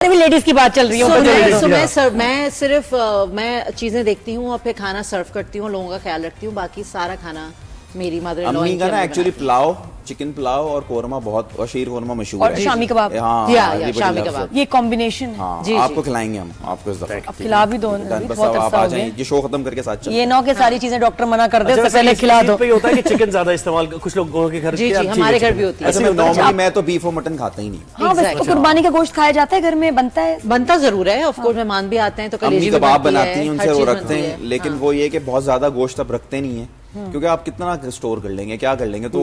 भी लेडीज की बात चल रही है। मैं सिर्फ मैं चीजें देखती हूँ और फिर खाना सर्व करती हूँ, लोगों का ख्याल रखती हूँ, बाकी सारा खाना मेरी मदर इन लॉ अम्मी का ना एक्चुअली पुलाव, चिकन पुलाव और कोरमा बहुत, और शीर कोरमा मशहूर है। और शामी कबाब। हाँ, शामी कबाब, ये कॉम्बिनेशन है। हाँ, जी, आपको जी। खिलाएंगे हम आपको इस दफा। खिला भी दो, बहुत आप अच्छा आ हो जाएं, गया। ये शो खत्म करके साथ चलते ये नौ के सारी चीजें डॉक्टर मना कर दे, अच्छा, पहले खिला दो। पे होता है कि चिकन ज्यादा इस्तेमाल कुछ लोगों के घर जी जी, हमारे घर भी होती है। ऐसे में नॉर्मली मैं तो बीफ और मटन खाता ही नहीं। हाँ, बस तो कुर्बानी का गोश्त खाया जाता है घर में, बनता है, बनता जरूर है। ऑफ कोर्स मेहमान भी आते हैं तो अम्मी कलेजी भी कबाब बनती बनाती हैं, है, उनसे हर वो चीज़ रखते बनती हैं, है। लेकिन वो ये कि बहुत ज्यादा गोश्त अब रखते नहीं है, क्योंकि आप कितना स्टोर कर लेंगे, क्या कर लेंगे, तो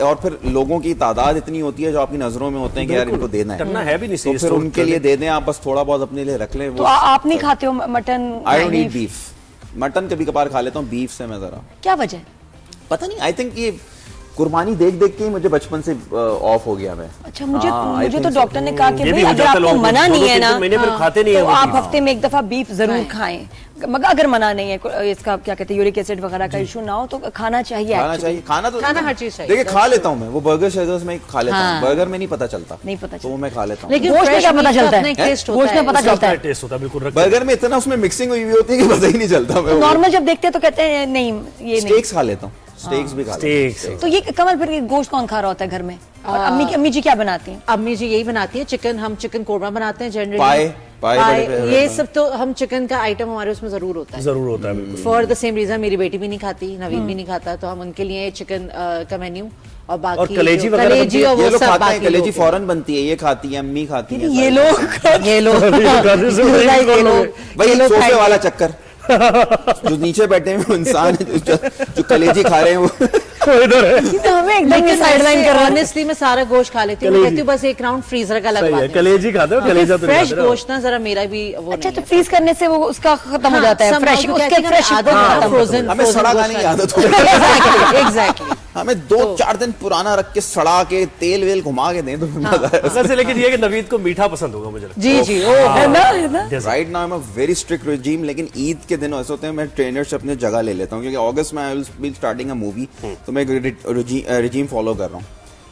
और फिर लोगों की तादाद इतनी होती है जो आपकी नजरों में होते हैं कि यार इनको देना करना है भी नहीं, तो फिर उनके लिए दे दें, आप बस थोड़ा बहुत अपने लिए रख लें। तो आप नहीं खाते हो mutton? I don't eat beef, mutton कभी कभार खा लेता हूँ, बीफ से मैं जरा क्या वजह? पता नहीं, आई थिंक ये कुर्बानी देख देख के ही मुझे बचपन से ऑफ हो गया मैं। अच्छा, मुझे I तो think डॉक्टर ने कहा कि ये भाई भी हो अगर जाता है आपको लोगों को, मना नहीं है ना, महीने फिर खाते नहीं है तो वो आप बीफ। हफ्ते में एक दफा बीफ जरूर खाएं। मगर अगर मना नहीं है, इसका क्या कहते हैं, यूरिक एसिड वगैरह का इशू ना हो तो खाना चाहिए। खाना चाहिए, खाना तो खाना हर चीज़ चाहिए। देखिए खा लेता हूँ मैं, वो बर्गर शेजर्स में खा लेता हूँ, बर्गर में नहीं पता चलता, नहीं पता तो वो मैं खा लेता हूँ। लेकिन गोश्त में क्या पता चलता है? टेस्ट होता गोश्त में पता चलता है, टेस्ट होता है बिल्कुल। बर्गर में इतना उसमें मिक्सिंग हुई हुई होती है कि पता ही नहीं चलता। मैं नॉर्मल जब देखते हैं तो कहते हैं नहीं ये नहीं। स्टेक्स खा लेता हूँ, स्टेक्स भी खा लेता हूँ। तो ये कमल, फिर गोश्त कौन खा रहा होता है घर में? और अम्मी जी क्या बनाती हैं? अम्मी जी यही बनाती है, चिकन, हम चिकन कोरमा बनाते हैं जनरली। पाए ये सब तो हम चिकन का आइटम हमारे उसमें जरूर होता है, जरूर होता है बिल्कुल। फॉर द सेम रीजन मेरी बेटी भी नहीं खाती, नवीद भी नहीं खाता, तो हम उनके लिए चिकन का मेन्यू और बाकी और कलेजी वगैरह कलेजी और ये वो लोग सब खाते हैं, बाकी कलेजी लोग। फौरन बनती है, ये खाती है, अम्मी खाती है, ये लोग ये लोग भाई सोफे वाला चक्कर जो नीचे बैठे हैं इंसान जो कलेजी खा रहे हैं वो इधर है। ये तो हमें एकदम साइडलाइन कर रहा है। ऑनेस्टली मैं सारा गोश्त खा लेती हूँ, कहती हूँ बस एक राउंड फ्रीजर का लगवा दें। कलेजी खाते हो, कलेजा तो फ्रेश गोश्त ना जरा मेरा भी वो अच्छा, नहीं तो है। फ्रीज करने से वो उसका खत्म हो जाता है, फ्रेश उसके फ्रेश फ्रोजन हमें सड़ा खाने की आदत हो गई है। एग्जैक्टली। हमें 2-4 दिन पुराना रख के सड़ा के तेल वेल घुमा के दें तो मजा आएगा। लेकिन ये कि नवीद को मीठा पसंद होगा मुझे लगता जी जी, ओ है ना? Right now I am a very strict regime, लेकिन ईद के दिन ऐसे होते हैं मैं ट्रेनर से अपनी जगह ले लेता हूँ, क्योंकि अगस्त में I will be starting a movie, तो मैं रेजिम फॉलो कर रहा हूँ।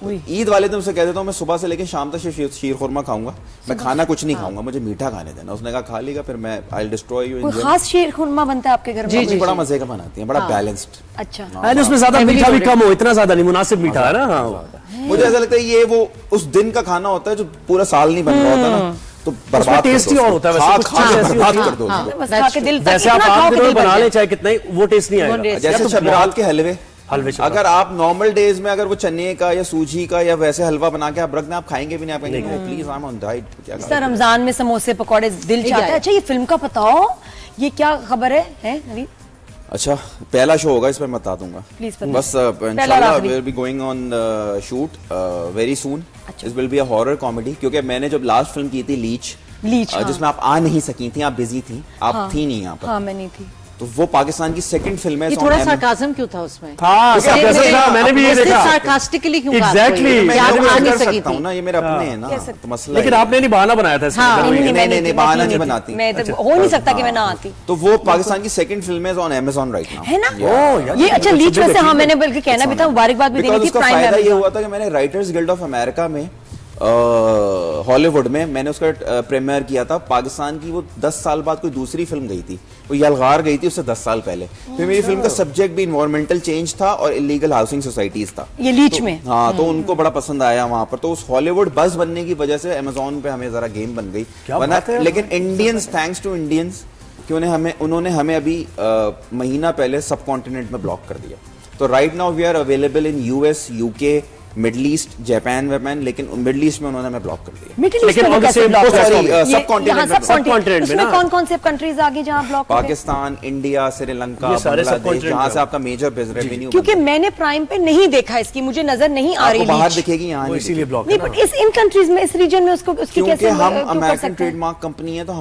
ईद वाले दिन उसे कह देता हूँ मैं सुबह से लेकर शाम तक सिर्फ शीर खुरमा खाऊंगा, मैं खाना कुछ नहीं खाऊंगा, मुझे मीठा खाने देना। उसने कहा खा लेगा, फिर मैं आई विल डिस्ट्रॉय यू। कोई खास शीर खुरमा बनता है आपके घर में? जी, बड़ा मजे का बनाती है, बड़ा बैलेंस्ड। अच्छा, है। उसमें ज्यादा मीठा भी कम हो, इतना ज्यादा नहीं, मुनासिब मीठा है ना। हाँ, मुझे ऐसा लगता है ये वो उस दिन का खाना होता है जो पूरा साल नहीं बन रहा होता ना, तो बर्बाद टेस्टी और होता है वैसे, कुछ खा चीज़ के ऐसी बर्बाद होती कर दो उसको। बस खा के दिल तक जैसे आप इतना खाओ आम कि दिनों दिल में भर बना जाए। ले चाहे कितना ही, वो टेस्ट नहीं आएगा। जैसे शबरात के हलवे, हलवे अगर आप नॉर्मल डेज में अगर वो चने का या सूजी का या वैसे हलवा बना के आप रख दें, आप खाएंगे भी नहीं, आप कहेंगे please I am on diet. क्या सर, रमजान में समोसे पकौड़े दिल चाहता है। अच्छा, ये फिल्म का बताओ, ये क्या खबर है नवीद? अच्छा, पहला शो होगा, इस पर मैं बता दूंगा Please बता। बस। इंशाल्लाह we will be going on shoot very soon. It will be a horror comedy, क्योंकि मैंने जब लास्ट फिल्म की थी लीच, जिसमें आप आ नहीं सकी थी, आप बिजी थी, आप थी नहीं यहाँ पर। हाँ, मैं नहीं थी। तो वो पाकिस्तान की सेकंड फिल्म है। ये थोड़ा sarcasm क्यों था उसमें? मैंने भी ये देखा। सार्कास्टिकली क्यों कहा? Exactly। कोई? मैं क्या आप आ नहीं कर सकी सकता हूँ थी? ना, ये मेरे अपने हैं ना, तो मसला लेकिन है। आपने नहीं बहाना बनाया था इसमें। हाँ, नहीं, बहाना नहीं बनाती। मैं तो हो नहीं सकता कि मैं ना आती, तो वो पाकिस्तान की सेकंड फिल्म है ऑन Amazon राइट नाउ, है ना? यार, ये अच्छा, लीच में से, हाँ, मैंने बल्कि कहना भी था, मुबारकबाद भी देनी थी। उसका प्राइम फायदा ये में हुआ था कि मैंने राइटर्स गिल्ड ऑफ अमेरिका में हॉलीवुड में मैंने उसका प्रीमियर किया था। पाकिस्तान की वो 10 साल बाद कोई दूसरी फिल्म गई थी, वो यलगार गई थी उससे 10 साल पहले। फिर मेरी फिल्म का सब्जेक्ट भी इन्वायरमेंटल चेंज था और इलीगल हाउसिंग सोसाइटीज था, ये लीच में। हाँ, तो उनको बड़ा पसंद आया वहां पर। तो उस हॉलीवुड बस बनने की वजह से अमेजोन पे हमें जरा गेम बन गई बना। लेकिन इंडियंस, थैंक्स टू इंडियंस, कि उन्होंने हमें अभी महीना पहले सब कॉन्टिनेंट में ब्लॉक कर दिया। तो right now we are available in US, UK, Middle East, Japan वेपान, लेकिन मिडल ईस्ट में उन्होंने हमें ब्लॉक कर दिया। मिडिल ईस्ट लेकिन में on the कैसे same block coast, है? sorry, ये subcontinent यहाँ में, subcontinent में उसमें ना। कौन-कौन से कंट्रीज आगे जहाँ ब्लॉक हो गए? पाकिस्तान, इंडिया, श्रीलंका, ये सारे बांग्लादेश, subcontinent जहाँ में। से आपका मेजर रेवेन्यू, क्योंकि मैंने प्राइम पे नहीं देखा इसकी, मुझे नजर नहीं आ रही आपको बाहर लीच। दिखेगी, यहाँ वो नहीं इसीलिए ब्लॉक नहीं, है बट इन कंट्रीज में, इस रीजन में उसको उसकी क्योंकि कैसे हम क्यों कर अमेरिकन सकते हैं? ट्रेडमार्क कंपनी है, तो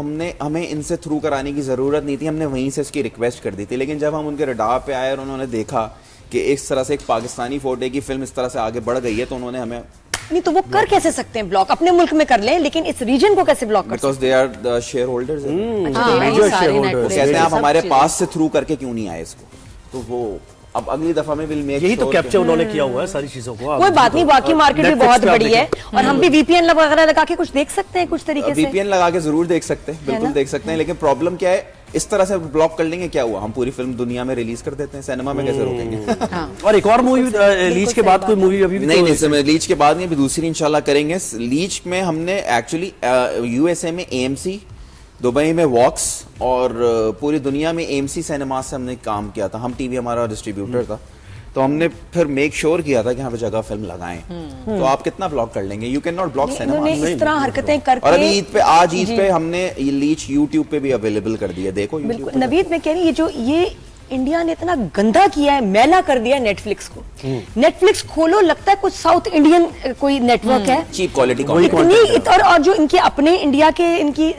हमें इनसे थ्रू कराने की जरूरत नहीं थी, हमने वहीं से इसकी रिक्वेस्ट कर दी थी। लेकिन जब हम उनके रडार पे आए और उन्होंने देखा कि इस तरह से एक पाकिस्तानी फोटे की फिल्म इस तरह से आगे बढ़ गई है, तो उन्होंने हमें नहीं, तो वो कर कैसे सकते हैं ब्लॉक? अपने मुल्क में कर ले, लेकिन इस रीजन को कैसे ब्लॉक कर because they are the shareholders. सकते हैं? हाँ, major ये सारे shareholders। Netflix, कहते हैं आप सब हमारे चीजें। पास से थ्रू करके क्यों नहीं आए इसको, तो वो अब अगली दफा में विल मेक यही तो कैप्चर उन्होंने किया हुआ है सारी चीजों को। कोई बात नहीं, बाकी मार्केट भी Netflix बहुत पे आप बड़ी है देखें। और हम भी वीपीएन वगैरह लगा के कुछ देख सकते हैं कुछ तरीके से। वीपीएन लगा के जरूर देख सकते हैं, बिल्कुल ना? देख सकते हैं, लेकिन प्रॉब्लम क्या है, इस तरह से ब्लॉक कर लेंगे क्या हुआ, हम पूरी फिल्म दुनिया में रिलीज कर देते हैं, सिनेमा में कैसे रोकेंगे? और एक और मूवी लीच के बाद कोई मूवी अभी भी नहीं तो- नहीं सर, लीच के बाद नहीं, अभी दूसरी इंशाल्लाह करेंगे। लीच में हमने एक्चुअली यूएसए में एएमसी, दुबई में वॉक्स और पूरी दुनिया में एएमसी सिनेमा से हमने काम किया था। हम टीवी हमारा डिस्ट्रीब्यूटर था, तो हमने फिर मेक श्योर किया था कि यहाँ पे जगह फिल्म लगाएं। तो आप कितना ब्लॉक कर लेंगे? You can not block cinema. इन्होंने इस तरह हरकतें करके। और अभी ईद पे, आज ईद पे हमने ये लीच यूट्यूब पे भी अवेलेबल कर दिया, देखो YouTube बिल्कुल पे। नवीद, मैं कह रही ये इंडिया ने इतना गंदा किया है, मैला कर दिया है नेटफ्लिक्स को। नेटफ्लिक्स खोलो, लगता है कुछ साउथ इंडियन कोई नेटवर्क है। चीप क्वालिटी और जो इनके अपने इंडिया के इनकी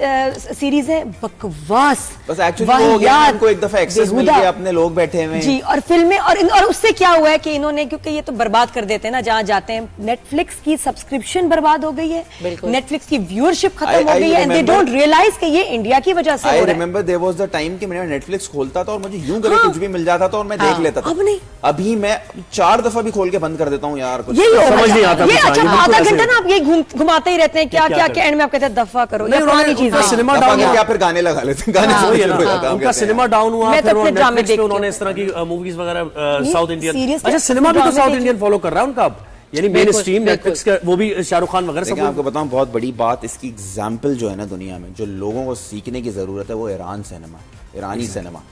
सीरीज है बकवास, बस एक्चुअली वो हो गया, उनको एक दफा एक्सेस मिल गया, अपने लोग बैठे हुए हैं। जी, और फिल्में और उससे क्या हुआ है कि इन्होंने, क्योंकि ये तो बर्बाद कर देते हैं ना जहां जाते हैं, नेटफ्लिक्स की सब्सक्रिप्शन बर्बाद हो गई है, नेटफ्लिक्स की व्यूअरशिप खत्म हो गई है, एंड दे डोंट रियलाइज कि ये इंडिया की वजह से हो रहा है। I remember there was the time कि मैं नेटफ्लिक्स खोलता था और मुझे यूं करे कुछ भी मिल जाता था और मैं देख लेता था। अब नहीं, अभी मैं 4 दफा भी खोल के बंद कर देता हूँ यार, कुछ यही समझ नहीं आता ये कुछ। अच्छा, ये बिल्कुल आधा ऐसे- घंटा ना आप ये घुमाते ही रहते हैं, क्या क्या क्या, एंड में आप कहते हैं दफा करो, ये पुरानी चीज है। सिनेमा दफा डाउन करके हुआ, आप फिर गाने लगा लेते हैं, गाने वही सुनने है ना, शुरू हो जाता है, हम उनका कहते हैं। सिनेमा डाउन हुआ, मैं तो फिर वो फिर ड्रामे नेटफ्लिक्स पे देखती उन्होंने हूँ। इस तरह की मूवीज वगैरह नहीं, साउथ इंडियन। seriously, अच्छा, सिनेमा भी तो ड्रामे साउथ देखती इंडियन फॉलो कर रहा है उनका अब, यानी मेन स्ट्रीम नेटफ्लिक्स का, वो भी शाहरुख खान वगैरह लेकिन सब। आपको बताऊं बहुत बड़ी बात, इसकी एग्जाम्पल जो है ना दुनिया में, जो लोगों को सीखने की जरूरत है, वो ईरान सिनेमा, ईरानी सिनेमा।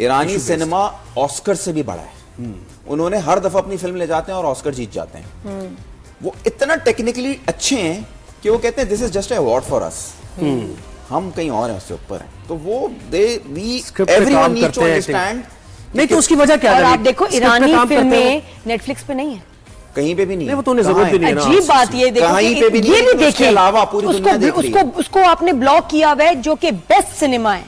ईरानी सिनेमा ऑस्कर से भी बड़ा है। उन्होंने हर दफा अपनी फिल्म ले जाते हैं और ऑस्कर जीत जाते हैं। वो इतना टेक्निकली अच्छे हैं कि वो कहते हैं this is just a award for us, हम कहीं और हैं, उससे ऊपर हैं। तो वो एवरीवन नीड टू अंडरस्टैंड। नहीं तो उसकी वजह क्या है? और आप देखो स्क्रिप्ट पे ईरानी काम करते फिल्में हैं नेटफ्लिक्स पे नहीं है। कहीं पे भी नहीं नहीं, वो तो उन्हें जरूरत भी नहीं है ना। अजीब बात ये देखो कहीं कि पे भी नहीं ये है, भी उसके देखिए, अलावा पूरी दुनिया देख रही है। उसको आपने ब्लॉक किया हुआ है, जो कि बेस्ट सिनेमा है,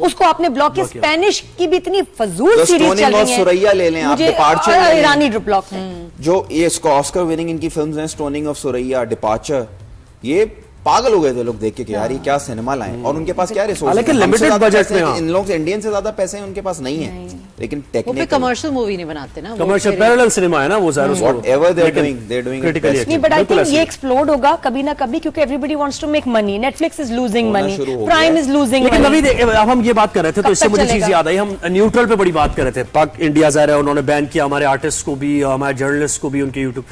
उसको आपने ब्लॉक किया। स्पेनिश की भी इतनी फजूल जो सीरीज Stoning चल of रही है, Suraya ले लें आप, मुझे Departure ले लें। ईरानी ब्लॉक है। जो ये इसको ऑस्कर विनिंग इनकी फिल्म्स हैं, स्टोनिंग ऑफ सुरैया, डिपार्चर, ये पागल हो गए थे लोग देख के कि यार ये क्या सिनेमा लाए, और उनके पास क्या रिसोर्स, हालांकि limited budget में, हाँ। इन लोगों से, इंडियन से ज्यादा पैसे उनके पास नहीं है, लेकिन वो पे टेक्निकल कमर्शियल मूवी नहीं बनाते ना, कमर्शियल पैरेलल सिनेमा है ना वो ज़ाहिर, उसको whatever they're doing, they're doing it critically best. नहीं, बट आई बिल्कुल थिंक ऐसे। ये एक्सप्लोड होगा कभी ना कभी, क्योंकि everybody wants to make money. Netflix is losing होना मनी, शुरू हो प्राइम गया इज लूजिंग लेकिन मनी। नवीद, अब हम ये बात कर रहे थे तो कब इससे तक मुझे चीज चलेगा? याद आई, हम न्यूट्रल पे बड़ी बात कर रहे थे। पाक इंडिया ज़ाहिर है उन्होंने बैन किया हमारे आर्टिस्ट को भी, हमारे जर्नलिस्ट को भी उनके यूट्यूब,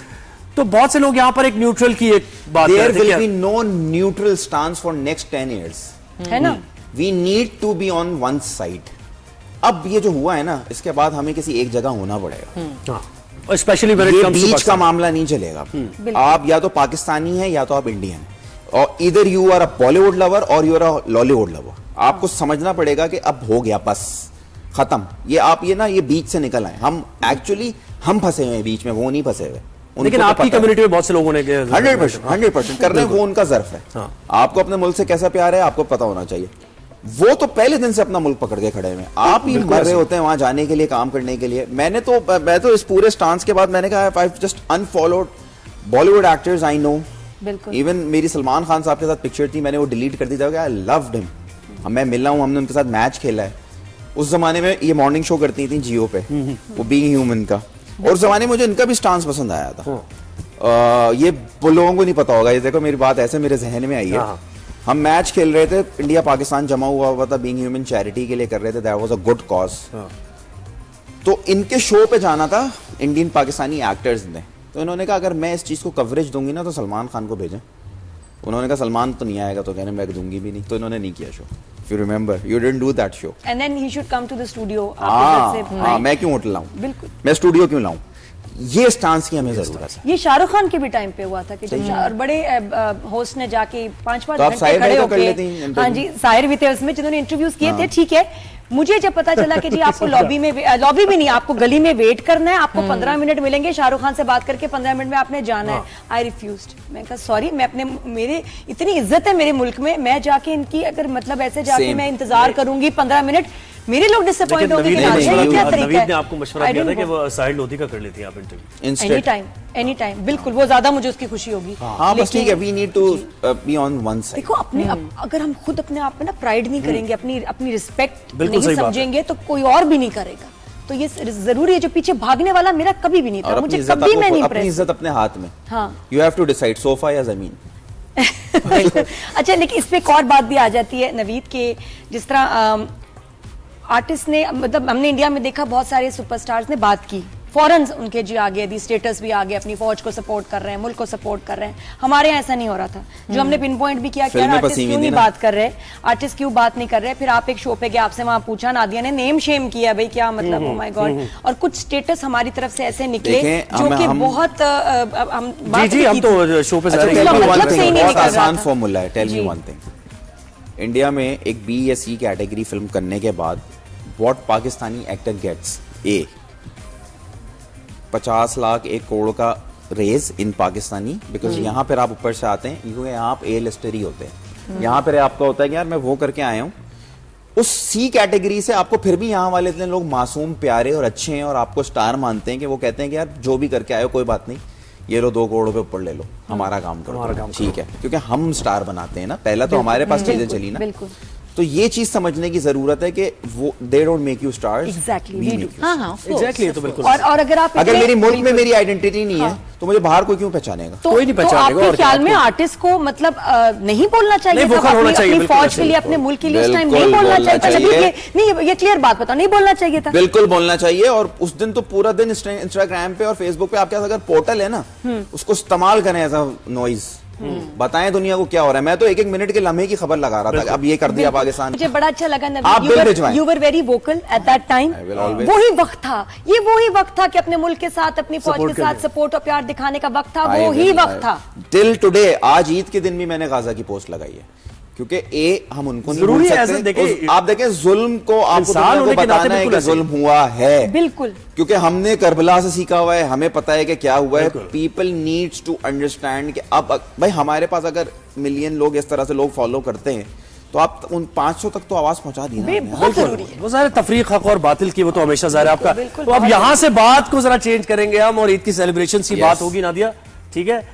तो बहुत से लोग यहाँ पर एक न्यूट्रल की एक बात There कर रहे will थे be no neutral stance for next 10 years. है ना? We need to be on one side. अब ये जो हुआ है ना, इसके बाद हमें किसी एक जगह होना पड़ेगा। क्या, स्पेशली व्हेन इट ये कम्स टू बीच का मामला नहीं चलेगा। आप या तो पाकिस्तानी हैं या तो आप इंडियन हैं, और इधर you are a Bollywood lover और you are a Lollywood lover. आपको समझना पड़ेगा कि अब हो गया, बस खत्म। ये आप ये ना, ये बीच से निकल आए। हम एक्चुअली हम फंसे हुए हैं बीच में, वो नहीं फंसे हुए। लेकिन आपकी कम्युनिटी में बहुत से लोगों ने 100% कर रहे हैं, वो उनका ज़र्फ है। हाँ। आपको अपने मुल्क से कैसा प्यार है आपको पता होना चाहिए। वो तो पहले दिन से अपना मुल्क पकड़ के खड़े हुए हैं, आप ही मर रहे होते हैं वहां जाने के लिए, काम करने के लिए। मैं तो इस पूरे स्टांस के बाद मैंने कहा I just unfollowed Bollywood actors I know. बिल्कुल। इवन मेरी सलमान खान साहब के साथ पिक्चर थी, मैंने वो डिलीट कर दी थी। आई लव्ड हिम, मैं मिला हूं, हमने उनके साथ मैच खेला है। उस जमाने में ये मॉर्निंग शो करती थी जियो पे, वो बीइंग ह्यूमन का, और उस जमाने में मुझे इनका भी स्टांस पसंद आया था। ये लोगों को नहीं पता होगा, ये देखो मेरी बात ऐसे मेरे जहन में आई है। हम मैच खेल रहे थे, इंडिया पाकिस्तान जमा हुआ था, बीइंग ह्यूमन चैरिटी के लिए कर रहे थे, that was a good cause. तो इनके शो पे जाना था इंडियन पाकिस्तानी एक्टर्स ने, तो इन्होंने कहा अगर मैं इस चीज को कवरेज दूंगी ना तो सलमान खान को भेजें। उन्होंने कहा सलमान तो नहीं आएगा, तो कहने मैं दूंगी भी नहीं, तो इन्होंने नहीं किया show. If you remember, you didn't do that show. And then he should come to the studio. मैं क्यों होटल लाऊं, बिल्कुल। मैं स्टूडियो क्यों लाऊं? ये स्टांस की हमें जरूरत है। ये शाहरुख खान के भी टाइम पे हुआ था कि जब और बड़े होस्ट ने जाके 5-5 तो आप घंटे साहिर खड़े भाई को कर लेती होके, हैं हाँ जी, साहिर भी थे उसमें जिन्होंने इंटरव्यूज किए थे, ठीक है। मुझे जब पता चला कि जी आपको लॉबी भी नहीं, आपको गली में वेट करना है, आपको 15 मिनट मिलेंगे, शाहरुख खान से बात करके 15 मिनट में आपने जाना है, आई रिफ्यूज्ड। मैं कहा सॉरी, मैं अपने, मेरे इतनी इज्जत है मेरे मुल्क में, मैं जाके इनकी अगर मतलब ऐसे जाके मैं इंतजार करूंगी 15 मिनट, मेरे लोग डिसअपॉइंट होंगे कि अच्छा ये क्या तरीका नवीद है। ने आपको मशवरा दिया था कि वो साहिर लोधी का कर लेती हैं आप इंटरव्यू। एनी टाइम, बिल्कुल, वो ज्यादा मुझे उसकी खुशी होगी। हाँ बस ठीक है, we need to be on one side. देखो अपने अगर हम खुद अपने आप में ना प्राइड नहीं करेंगे, अपनी रिस्पेक्ट बिल्कुल नहीं सही बात है। समझेंगे, तो कोई और भी नहीं करेगा। तो ये जरूरी है, जो पीछे भागने वाला मेरा कभी भी नहीं था, और मुझे अपनी इज्जत कभी मैं नहीं अपनी impressed। इज्जत अपने हाथ में। हाँ। You have to decide sofa या जमीन। बिल्कुल। अच्छा, लेकिन इस पे एक और बात भी आ जाती है नवीद के, जिस तरह आर्टिस्ट ने, मतलब हमने इंडिया में देखा बहुत सारे सुपरस्टार्स ने बात की, फौरन उनके जी आ गए, दी स्टेटस भी आ गए, अपनी फौज को सपोर्ट कर रहे हैं, मुल्क को सपोर्ट कर रहे हैं। हमारे यहाँ ऐसा नहीं हो रहा था, जो हमने पिन पॉइंट भी किया कि यार आर्टिस्ट क्यों नहीं बात कर रहे, आर्टिस्ट क्यों बात नहीं कर रहे। फिर आप एक शो पे गए, आपसे वहां पूछा, नादिया ने नेम शेम किया, भाई क्या मतलब, ओ माय गॉड। और कुछ स्टेटस हमारी तरफ से ऐसे निकले जो कि बहुत हम तो शो पे मतलब सही नहीं बहुत निकल रहा आसान था। फॉर्मूला है। Tell me one thing, India में एक बी या सी कैटेगरी फिल्म करने के बाद व्हाट पाकिस्तानी एक्टर गेट्स, ए 50 लाख 1 करोड़ का रेज इन पाकिस्तानी, बिकॉज यहाँ पर आप ऊपर से आते हैं, क्योंकि यहाँ आप ए लिस्टर ही होते हैं। यहाँ पर आपका होता है कि यार मैं वो करके आया हूँ, उस सी कैटेगरी से आपको फिर भी यहाँ वाले इतने लोग मासूम, प्यारे और अच्छे हैं और आपको स्टार मानते हैं कि वो कहते हैं कि यार जो भी करके आए हो कोई बात नहीं, ये लो 2 करोड़ रुपए ऊपर ले लो, हमारा काम करो, ठीक है, क्योंकि हम स्टार बनाते हैं ना, पहला तो हमारे पास चीजें चली ना। बिल्कुल। तो ये चीज समझने की जरूरत है कि वो they don't make you stars, Exactly, we we make do। you हाँ हाँ, एग्जैक्टली, तो बिल्कुल। और अगर आप अगर इतने- मेरी मुल्क में मेरी आइडेंटिटी नहीं है तो मुझे बाहर कोई क्यों पहचानेगा? तो, कोई नहीं तो पहचानेगा। आपके और क्या, ख्याल में आपको- आर्टिस्ट को मतलब नहीं बोलना चाहिए नहीं, था, vocal होना चाहिए, अपनी बिल्कुल फौज ऐसे के लिए, ही। अपने मुल्क के लिए उस टाइम नहीं बिल्कुल बोलना बोलना चाहिए था। चाहिए। नहीं, ये क्लियर बात बताओ, नहीं बोलना चाहिए था। बिल्कुल बोलना चाहिए। और उस दिन तो पूरा दिन इंस्टाग्राम पे और फेसबुक पे आपके पास अगर पोर्टल है ना, उसको इस्तेमाल करें एज अ नॉइज, बताएं दुनिया को क्या हो रहा है। मैं तो 1-1 मिनट के लम्हे की खबर लगा रहा था, अब ये कर दिया पाकिस्तान। मुझे बड़ा अच्छा लगा आप बिल भिजवाएं। You were very vocal at that time. I will always- वही वक्त था, ये वही वक्त था कि अपने मुल्क के साथ, अपनी फौज Support के साथ करने। सपोर्ट और प्यार दिखाने का वक्त था, वो ही वक्त था। टिल टुडे, आज ईद के दिन भी मैंने गाजा की पोस्ट लगाई है, क्योंकि हम उनको नहीं जरूरी भूल है, सकते। ऐसे देखिए, आप देखें जुल्म को, आपको इंसान दुनिया को होने के नाते बताना है बिल्कुल कि ऐसे ही। जुल्म हुआ है, बिल्कुल। क्योंकि हमने करबला से सीखा हुआ है, हमें पता है कि क्या हुआ है। पीपल नीड्स टू अंडरस्टैंड कि अब भाई हमारे पास अगर मिलियन लोग इस तरह से लोग फॉलो करते हैं तो आप उन 500 तक तो आवाज पहुंचा दी ना। बहुत जरूरी है। वो सारे तफरीक हक और बातिल की वो तो हमेशा ज़ाहिर है आपका। बिल्कुल, तो अब बहुत यहाँ से बात को जरा चेंज करेंगे हम और ईद की सेलिब्रेशन की Yes. बात होगी नादिया, ठीक है।